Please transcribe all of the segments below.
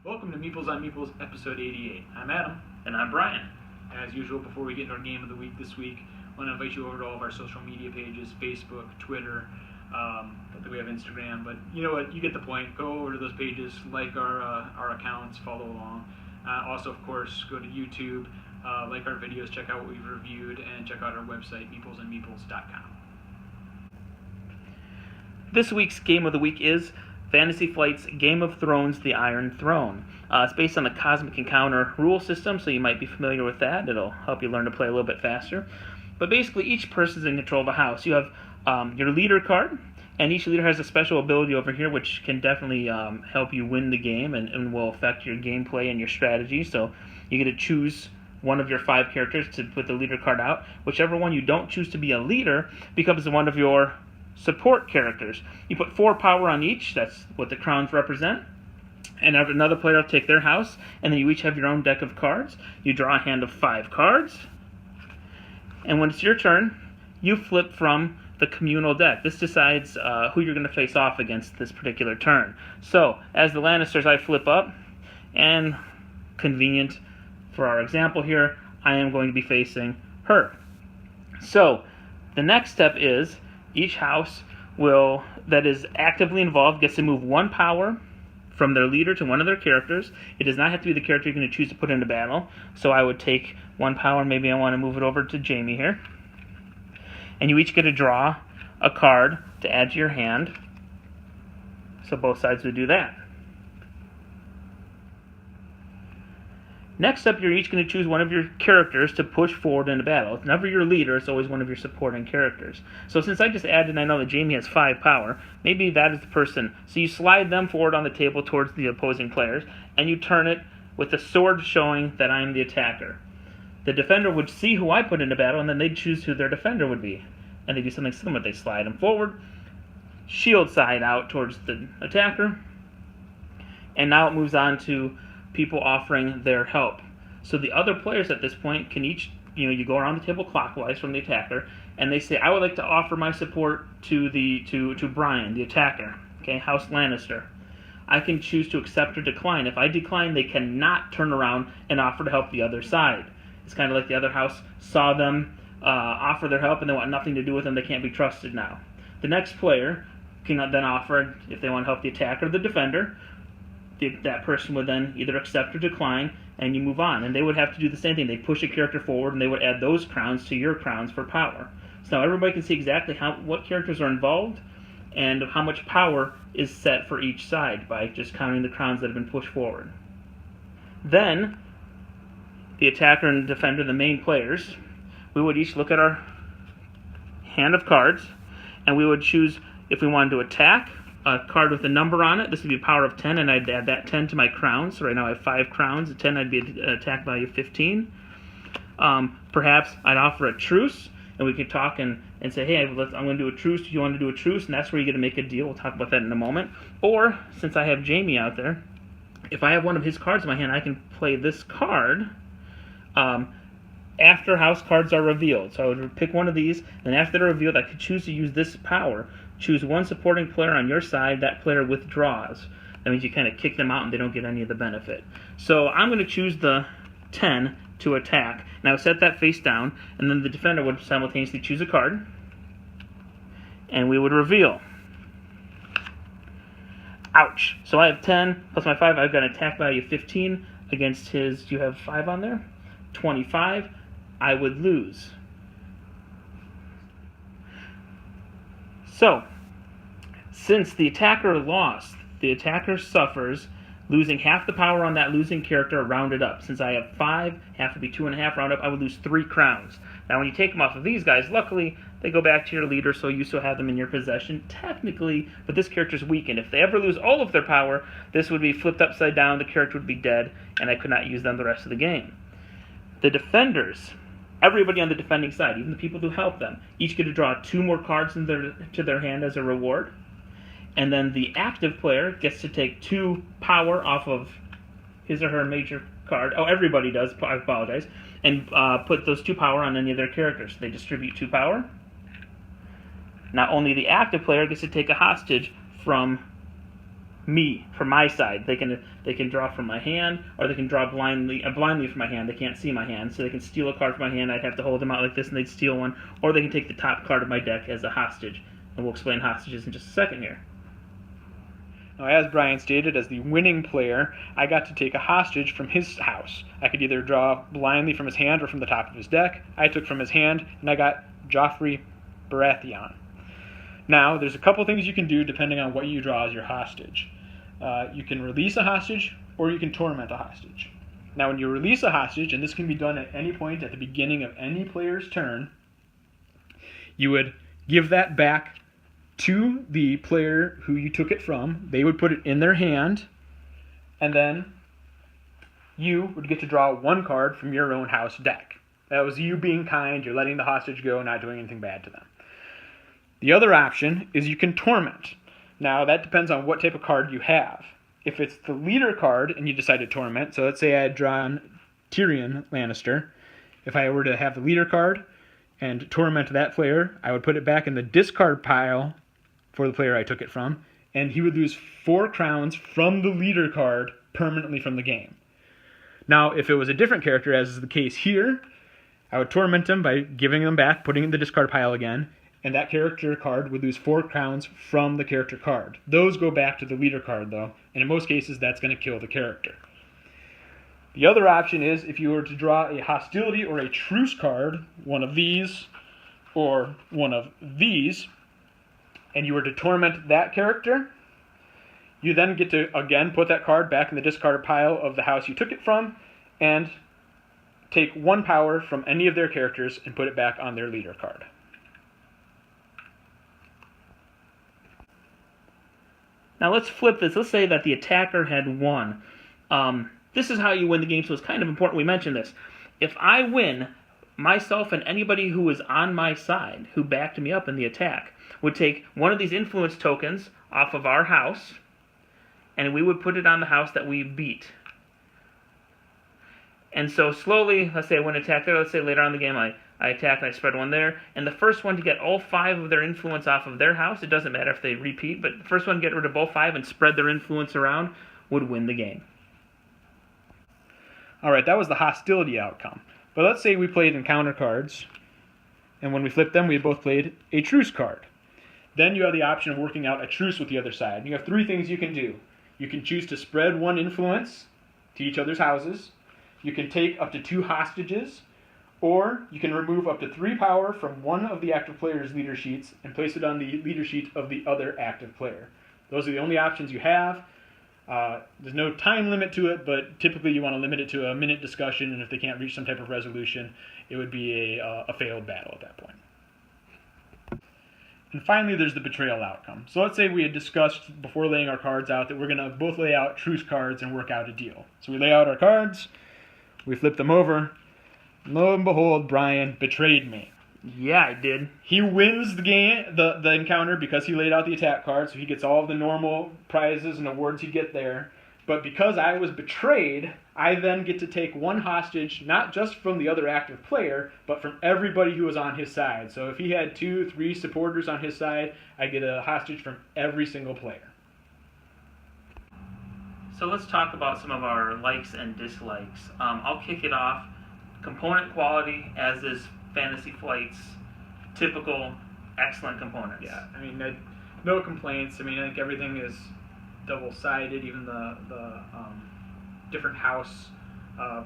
Welcome to Meeples on Meeples, episode 88. I'm Adam. And I'm Brian. As usual, before we get into our game of the week this week, I want to invite you over to all of our social media pages, Facebook, Twitter, we have Instagram, but you know what, you get the point. Go over to those pages, like our accounts, follow along. Also, of course, go to YouTube, like our videos, check out what we've reviewed, and check out our website, meeplesandmeeples.com. This week's game of the week is Fantasy Flight's Game of Thrones: The Iron Throne. It's based on the Cosmic Encounter rule system, so you might be familiar with that. It'll help you learn to play a little bit faster. But basically, each person is in control of a house. You have your leader card, and each leader has a special ability over here which can definitely help you win the game and will affect your gameplay and your strategy. So you get to choose one of your 5 characters to put the leader card out. Whichever one you don't choose to be a leader becomes one of your support characters. You put 4 power on each, that's what the crowns represent, and another player will take their house, and then you each have your own deck of cards. You draw a hand of 5 cards, and when it's your turn, you flip from the communal deck. This decides who you're going to face off against this particular turn. So, as the Lannisters, I flip up, and convenient for our example here, I am going to be facing her. So, the next step is each house that is actively involved gets to move 1 power from their leader to one of their characters. It does not have to be the character you're going to choose to put into battle. So I would take 1 power, maybe I want to move it over to Jamie here. And you each get to draw a card to add to your hand. So both sides would do that. Next up, you're each going to choose one of your characters to push forward into battle. It's never your leader, it's always one of your supporting characters. So since I just added, and I know that Jamie has 5 power, maybe that is the person. So you slide them forward on the table towards the opposing players, and you turn it with the sword showing that I'm the attacker. The defender would see who I put into battle, and then they'd choose who their defender would be. And they do something similar. They slide them forward, shield side out towards the attacker, and now it moves on to people offering their help. So the other players at this point can each, you go around the table clockwise from the attacker, and they say, I would like to offer my support to Brian, the attacker, okay, House Lannister. I can choose to accept or decline. If I decline, they cannot turn around and offer to help the other side. It's kind of like the other house saw them offer their help and they want nothing to do with them. They can't be trusted now. The next player can then offer, if they want to help the attacker or the defender, that person would then either accept or decline, and you move on. And they would have to do the same thing. They push a character forward, and they would add those crowns to your crowns for power. So now everybody can see exactly what characters are involved and how much power is set for each side by just counting the crowns that have been pushed forward. Then, the attacker and the defender, the main players, we would each look at our hand of cards, and we would choose if we wanted to attack a card with a number on it. This would be a power of 10, and I'd add that 10 to my crowns. So right now I have 5 crowns. At 10, I'd be an attack value of 15. Perhaps I'd offer a truce, and we could talk and say, hey, I'm going to do a truce. Do you want to do a truce? And that's where you get to make a deal. We'll talk about that in a moment. Or, since I have Jamie out there, if I have one of his cards in my hand, I can play this card after house cards are revealed. So I would pick one of these, and after they're revealed, I could choose to use this power. Choose one supporting player on your side, that player withdraws. That means you kind of kick them out and they don't get any of the benefit. So I'm going to choose the 10 to attack, and I would set that face down, and then the defender would simultaneously choose a card, and we would reveal. Ouch. So I have 10 plus my 5, I've got an attack value of 15 against his, do you have 5 on there? 25. I would lose. So, since the attacker lost, the attacker suffers losing half the power on that losing character rounded up. Since I have 5, half would be 2.5 round up, I would lose 3 crowns. Now when you take them off of these guys, luckily they go back to your leader, so you still have them in your possession technically, but this character's weakened. If they ever lose all of their power, this would be flipped upside down, the character would be dead, and I could not use them the rest of the game. The defenders, everybody on the defending side, even the people who help them, each get to draw 2 more cards to their hand as a reward. And then the active player gets to take 2 power off of his or her major card. Oh, everybody does, I apologize. And put those 2 power on any of their characters. They distribute 2 power. Not only the active player gets to take a hostage from me from my side. They can draw from my hand, or they can draw blindly from my hand. They can't see my hand, so they can steal a card from my hand. I'd have to hold them out like this, and they'd steal one, or they can take the top card of my deck as a hostage. And we'll explain hostages in just a second here. Now, as Brian stated, as the winning player, I got to take a hostage from his house. I could either draw blindly from his hand or from the top of his deck. I took from his hand, and I got Joffrey Baratheon. Now, there's a couple things you can do depending on what you draw as your hostage. You can release a hostage, or you can torment a hostage. Now, when you release a hostage, and this can be done at any point at the beginning of any player's turn, you would give that back to the player who you took it from. They would put it in their hand, and then you would get to draw one card from your own house deck. That was you being kind. You're letting the hostage go, not doing anything bad to them. The other option is you can torment. Now, that depends on what type of card you have. If it's the leader card and you decide to torment, so let's say I had drawn Tyrion Lannister. If I were to have the leader card and torment that player, I would put it back in the discard pile for the player I took it from, and he would lose 4 crowns from the leader card permanently from the game. Now, if it was a different character, as is the case here, I would torment him by giving them back, putting it in the discard pile again, and that character card would lose 4 crowns from the character card. Those go back to the leader card, though, and in most cases, that's going to kill the character. The other option is if you were to draw a hostility or a truce card, one of these or one of these, and you were to torment that character, you then get to, again, put that card back in the discard pile of the house you took it from, and take 1 power from any of their characters and put it back on their leader card. Now let's flip this. Let's say that the attacker had won. This is how you win the game, so it's kind of important we mention this. If I win, myself and anybody who was on my side, who backed me up in the attack, would take one of these influence tokens off of our house, and we would put it on the house that we beat. And so slowly, let's say I win an attack there, let's say later on in the game I attack and I spread one there, and the first one to get all 5 of their influence off of their house, it doesn't matter if they repeat, but the first one to get rid of all 5 and spread their influence around would win the game. Alright, that was the hostility outcome. But let's say we played encounter cards, and when we flipped them, we both played a truce card. Then you have the option of working out a truce with the other side. You have 3 things you can do. You can choose to spread 1 influence to each other's houses. You can take up to 2 hostages, or you can remove up to 3 power from one of the active player's leader sheets and place it on the leader sheet of the other active player. Those are the only options you have. There's no time limit to it, but typically you want to limit it to a minute discussion, and if they can't reach some type of resolution, it would be a failed battle at that point. And finally, there's the betrayal outcome. So let's say we had discussed before laying our cards out that we're going to both lay out truce cards and work out a deal. So we lay out our cards, we flip them over. Lo and behold, Brian betrayed me. Yeah, I did. He wins the game, the encounter, because he laid out the attack card, so he gets all of the normal prizes and awards he'd get there. But because I was betrayed, I then get to take 1 hostage, not just from the other active player, but from everybody who was on his side. So if he had 2, 3 supporters on his side, I get a hostage from every single player. So let's talk about some of our likes and dislikes. I'll kick it off. Component quality, as is Fantasy Flight's typical excellent components. Yeah, I mean, no complaints. I mean, I think everything is double-sided, even the different house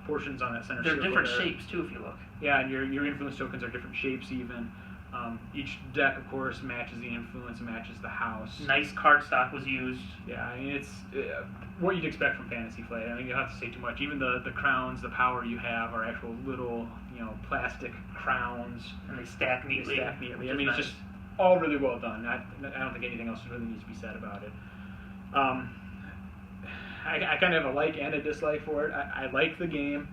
portions on that center circle. They're different shapes, too, if you look. Yeah, and your influence tokens are different shapes, even. Each deck, of course, matches the influence and matches the house. Nice card stock was used. Yeah, I mean, it's what you'd expect from Fantasy Flight. I mean, you don't have to say too much. Even the crowns, the power you have, are actual little, plastic crowns. And they stack neatly. I mean, it's just all really well done. I don't think anything else really needs to be said about it. I kind of have a like and a dislike for it. I like the game.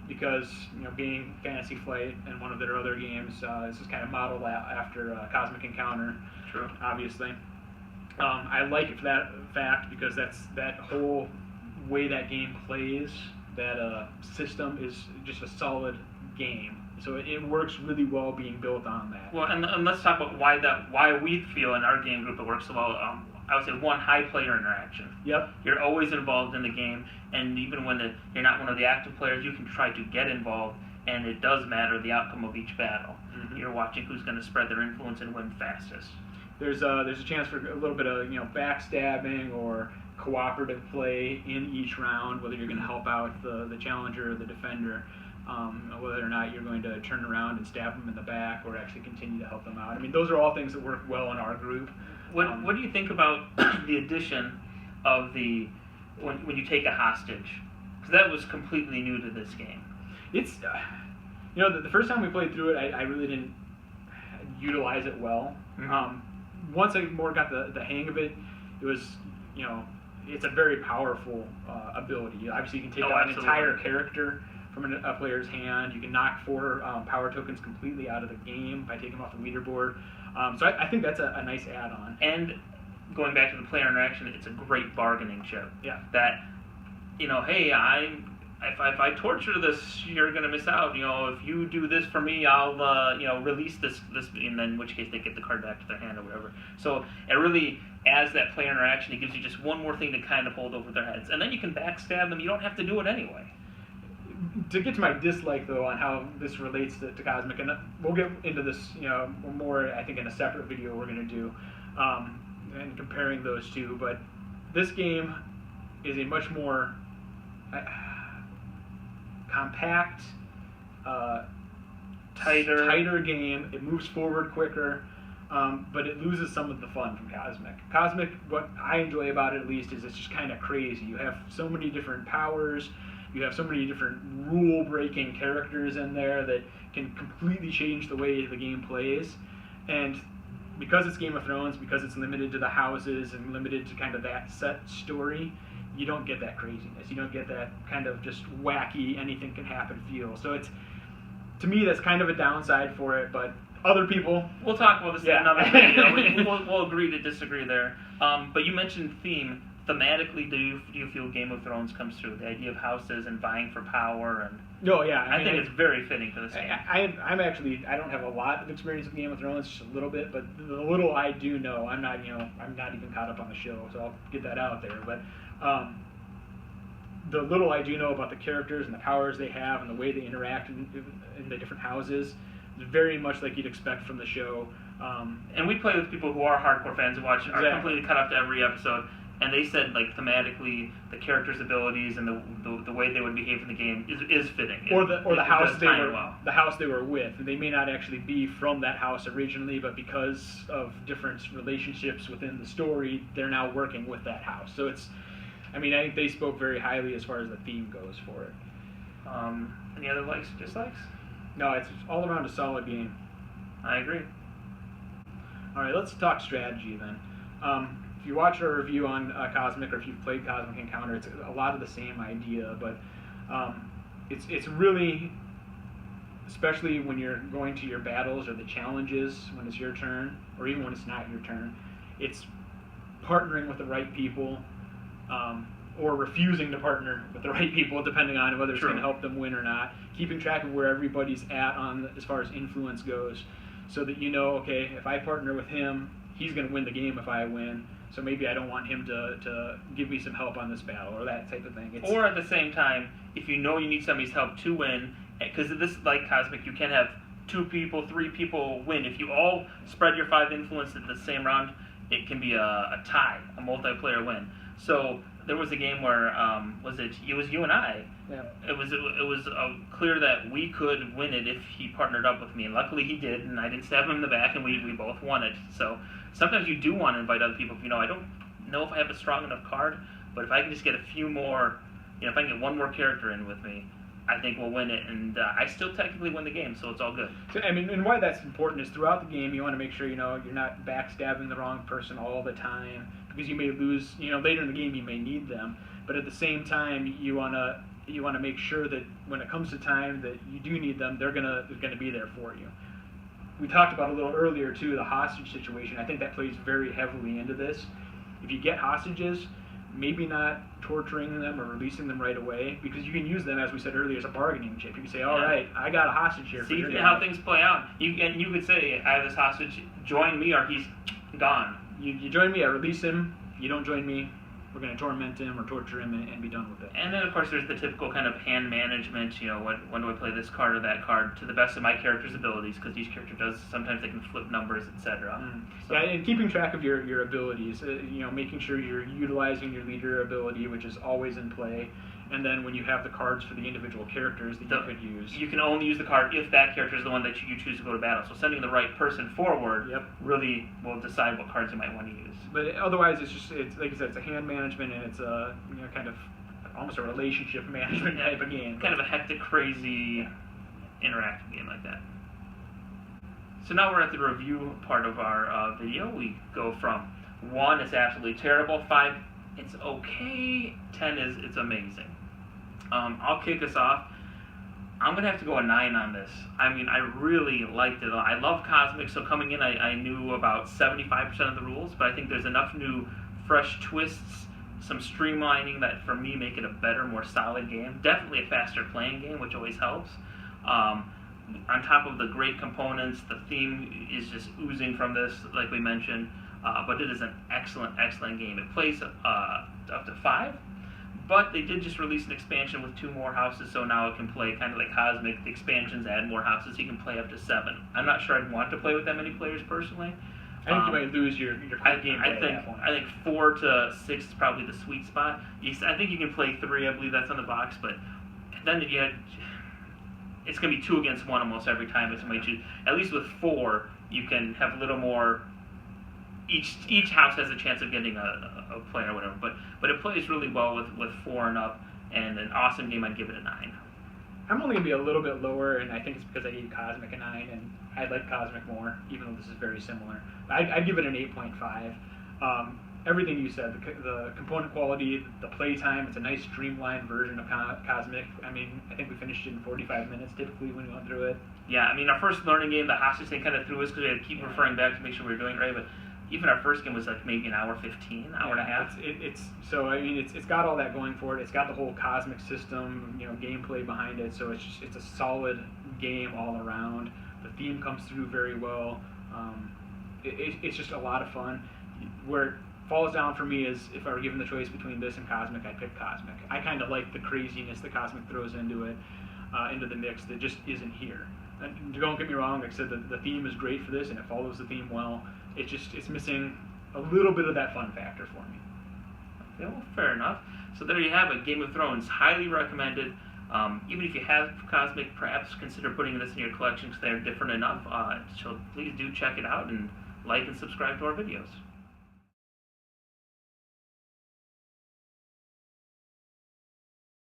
Because being Fantasy Flight and one of their other games, this is kind of modeled after Cosmic Encounter. True. Obviously, I like it for that fact because that whole way that game plays. That system is just a solid game, so it works really well being built on that. Well, and let's talk about why we feel in our game group it works so well. I would say, one, high player interaction. Yep. You're always involved in the game, and even when you're not one of the active players, you can try to get involved, and it does matter the outcome of each battle. Mm-hmm. You're watching who's going to spread their influence and win fastest. There's a chance for a little bit of backstabbing or cooperative play in each round, whether you're going to help out the challenger or the defender, whether or not you're going to turn around and stab them in the back or actually continue to help them out. I mean, those are all things that work well in our group. What do you think about the addition of when you take a hostage? Because that was completely new to this game. It's the first time we played through it, I really didn't utilize it well. Mm-hmm. Once I more got the hang of it, it was it's a very powerful ability. Obviously, you can take out an entire character from a player's hand. You can knock 4 power tokens completely out of the game by taking them off the leaderboard. So I think that's a nice add-on. And going back to the player interaction, it's a great bargaining chip. Yeah. That, hey, if I torture this, you're gonna miss out. If you do this for me, I'll release this, and then in which case they get the card back to their hand or whatever. So it really adds that player interaction. It gives you just one more thing to kind of hold over their heads, and then you can backstab them. You don't have to do it anyway. To get to my dislike, though, on how this relates to Cosmic, and we'll get into this, more, I think, in a separate video we're going to do, and comparing those two, but this game is a much more compact, tighter game. It moves forward quicker, but it loses some of the fun from Cosmic. Cosmic, what I enjoy about it, at least, is it's just kind of crazy. You have so many different powers. You have so many different rule-breaking characters in there that can completely change the way the game plays. And because it's Game of Thrones, because it's limited to the houses and limited to kind of that set story, you don't get that craziness. You don't get that kind of just wacky, anything can happen feel. So to me, that's kind of a downside for it, but other people... We'll talk about this in another video. We'll agree to disagree there. But you mentioned theme. Thematically, do you feel Game of Thrones comes through? The idea of houses and vying for power and... No, yeah. I think it's very fitting for this game. I don't have a lot of experience with Game of Thrones, just a little bit, but the little I do know, I'm not even caught up on the show, so I'll get that out there. But the little I do know about the characters and the powers they have and the way they interact in the different houses is very much like you'd expect from the show. And we play with people who are hardcore fans who are completely cut up to every episode. And they said, thematically, the characters' abilities and the way they would behave in the game is fitting. The house they were with. They may not actually be from that house originally, but because of different relationships within the story, they're now working with that house. So I think they spoke very highly as far as the theme goes for it. Any other likes or dislikes? No, it's all around a solid game. I agree. All right, let's talk strategy then. If you watch our review on Cosmic, or if you've played Cosmic Encounter, it's a lot of the same idea, but it's really, especially when you're going to your battles or the challenges when it's your turn, or even when it's not your turn, it's partnering with the right people, or refusing to partner with the right people, depending on whether it's going to help them win or not. Keeping track of where everybody's at as far as influence goes, so that okay, if I partner with him, he's going to win the game if I win. So maybe I don't want him to give me some help on this battle, or that type of thing. Or at the same time, if you know you need somebody's help to win, because this is like Cosmic, you can have 2 people, 3 people win. If you all spread your 5 influence in the same round, it can be a tie, a multiplayer win. So there was a game where it was you and I. Yeah. It was clear that we could win it if he partnered up with me, and luckily he did, and I didn't stab him in the back, and we both won it. So sometimes you do want to invite other people. I don't know if I have a strong enough card, but if I can just get a few more, if I can get one more character in with me, I think we'll win it, and I still technically win the game, so it's all good. So, and why that's important is throughout the game you want to make sure you're not backstabbing the wrong person all the time, because you may lose. Later in the game you may need them, but at the same time you want to make sure that when it comes to time that you do need them, they're gonna be there for you. We talked about a little earlier too the hostage situation. I think that plays very heavily into this. If you get hostages, maybe not torturing them or releasing them right away, because you can use them, as we said earlier, as a bargaining chip. You can say, all right, I got a hostage here. See how things play out. You could say, I have this hostage, join me or he's gone. you join me, I release him. You don't join me, we're going to torment him or torture him and be done with it. And then, of course, there's the typical kind of hand management, you know, when do I play this card or that card to the best of my character's abilities, because each character does, sometimes they can flip numbers, etc. So. Yeah, and keeping track of your abilities, you know, making sure you're utilizing your leader ability, which is always in play. And then when you have the cards for the individual characters that you could use. You can only use the card if that character is the one that you choose to go to battle. So sending the right person forward really will decide what cards you might want to use. But otherwise, it's like I said, it's a hand management and it's a kind of almost a relationship management type of game. Kind of a hectic, crazy, interactive game like that. So now we're at the review part of our video. We go from 1, it's absolutely terrible, 5, it's okay, 10 is it's amazing. I'll kick us off. I'm going to have to go a 9 on this. I mean, I really liked it. I love Cosmic, so coming in I knew about 75% of the rules, but I think there's enough new, fresh twists, some streamlining that, for me, make it a better, more solid game. Definitely a faster playing game, which always helps. On top of the great components, the theme is just oozing from this, like we mentioned, but it is an excellent, excellent game. It plays up to 5. But they did just release an expansion with 2 more houses, so now it can play kind of like Cosmic. The expansions add more houses, so you can play up to 7. I'm not sure I'd want to play with that many players personally. I think you might lose your quick game play at that point. I think 4 to 6 is probably the sweet spot. I think you can play 3, I believe that's on the box, but then it's going to be 2 against 1 almost every time if somebody chooses. At least with 4, you can have a little more. Each house has a chance of getting a player or whatever, but it plays really well with 4 and up, and an awesome game. I'd give it a 9. I'm only going to be a little bit lower, and I think it's because I gave Cosmic a 9, and I like Cosmic more, even though this is very similar. I'd give it an 8.5. Everything you said, the component quality, the playtime, it's a nice streamlined version of Cosmic. I mean, I think we finished it in 45 minutes typically when we went through it. Yeah, I mean, our first learning game, the hostage thing kind of threw us because we had to keep referring back to make sure we were doing it right, but even our first game was like maybe an hour 15, hour and a half. It's got all that going for it. It's got the whole Cosmic system, gameplay behind it. So it's a solid game all around. The theme comes through very well. It's just a lot of fun. Where it falls down for me is if I were given the choice between this and Cosmic, I'd pick Cosmic. I kind of like the craziness that Cosmic throws into it, into the mix that just isn't here. And don't get me wrong, like I said, the theme is great for this and it follows the theme well. It's missing a little bit of that fun factor for me. Okay, well, fair enough. So there you have it, Game of Thrones, highly recommended. Even if you have Cosmic, perhaps consider putting this in your collection because they're different enough. So please do check it out and like and subscribe to our videos.